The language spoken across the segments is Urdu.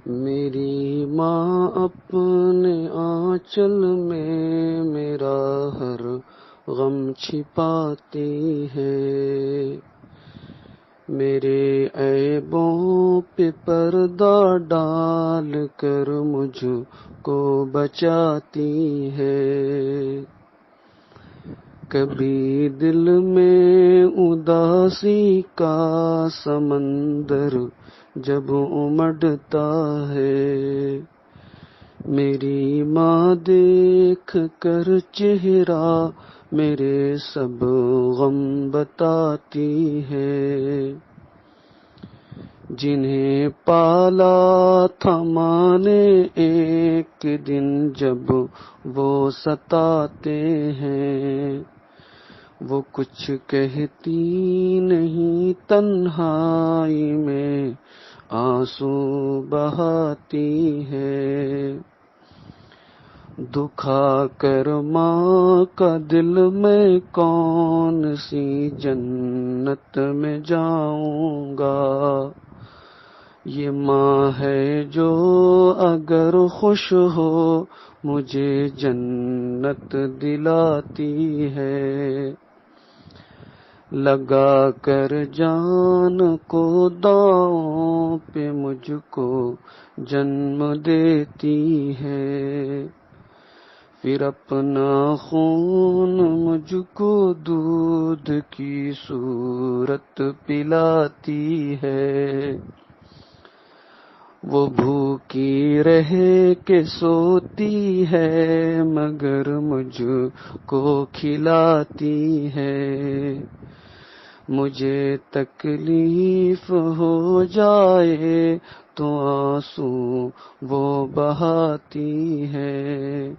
میری ماں اپنے آنچل میں میرا ہر غم چھپاتی ہے، میرے عیبوں پہ پردہ ڈال کر مجھ کو بچاتی ہے۔ کبھی دل میں اداسی کا سمندر جب امڈتا ہے، میری ماں دیکھ کر چہرہ میرے سب غم بتاتی ہے۔ جنہیں پالا تھا ماں نے ایک دن جب وہ ستاتے ہیں، وہ کچھ کہتی نہیں، تنہائی میں آنسو بہاتی ہے۔ دکھا کر ماں کا دل میں کون سی جنت میں جاؤں گا، یہ ماں ہے جو اگر خوش ہو مجھے جنت دلاتی ہے۔ لگا کر جان کو داؤں پہ مجھ کو جنم دیتی ہے، پھر اپنا خون مجھ کو دودھ کی صورت پلاتی ہے۔ وہ بھوکی رہ کے سوتی ہے مگر مجھ کو کھلاتی ہے۔ مجھے تکلیف ہو جائے تو آنسو وہ بہاتی ہے،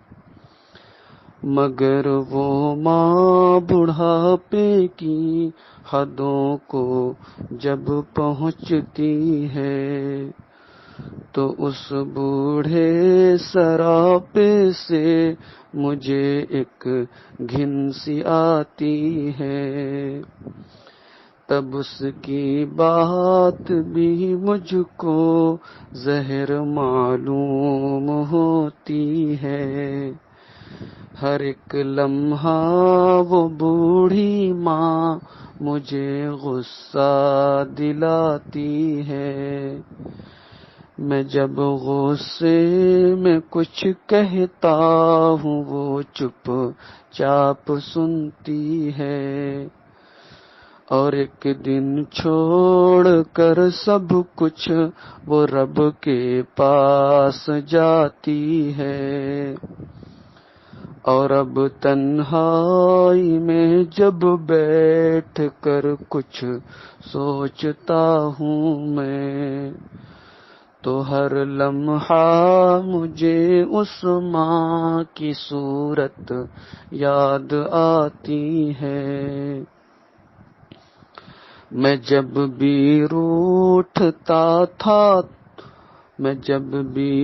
مگر وہ ماں بڑھاپے کی حدوں کو جب پہنچتی ہے تو اس بوڑھے سراپے سے مجھے ایک گھن سی آتی ہے۔ تب اس کی بات بھی مجھ کو زہر معلوم ہوتی ہے۔ ہر ایک لمحہ وہ بوڑھی ماں مجھے غصہ دلاتی ہے۔ میں جب غصے میں کچھ کہتا ہوں وہ چپ چاپ سنتی ہے، اور ایک دن چھوڑ کر سب کچھ وہ رب کے پاس جاتی ہے۔ اور اب تنہائی میں جب بیٹھ کر کچھ سوچتا ہوں میں، تو ہر لمحہ مجھے اس ماں کی صورت یاد آتی ہے۔ میں جب بھی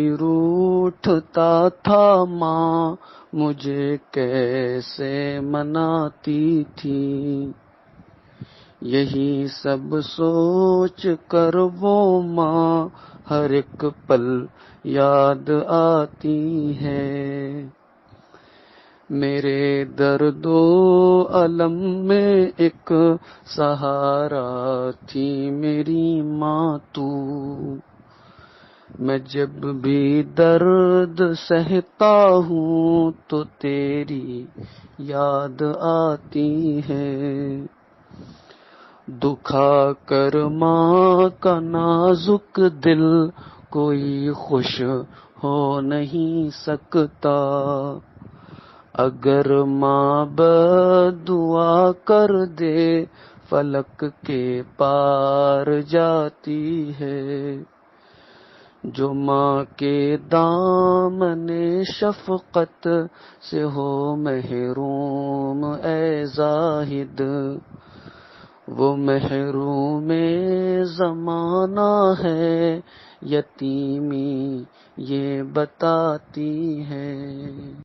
روٹھتا تھا ماں مجھے کیسے مناتی تھی، یہی سب سوچ کر وہ ماں ہر ایک پل یاد آتی ہے۔ میرے درد و الم میں ایک سہارا تھی میری ماں تو، میں جب بھی درد سہتا ہوں تو تیری یاد آتی ہے۔ دکھا کر ماں کا نازک دل کوئی خوش ہو نہیں سکتا، اگر ماں بدعا کر دے فلک کے پار جاتی ہے۔ جو ماں کے دامن شفقت سے ہو محروم اے زاہد، وہ محروم زمانہ ہے، یتیمی یہ بتاتی ہے۔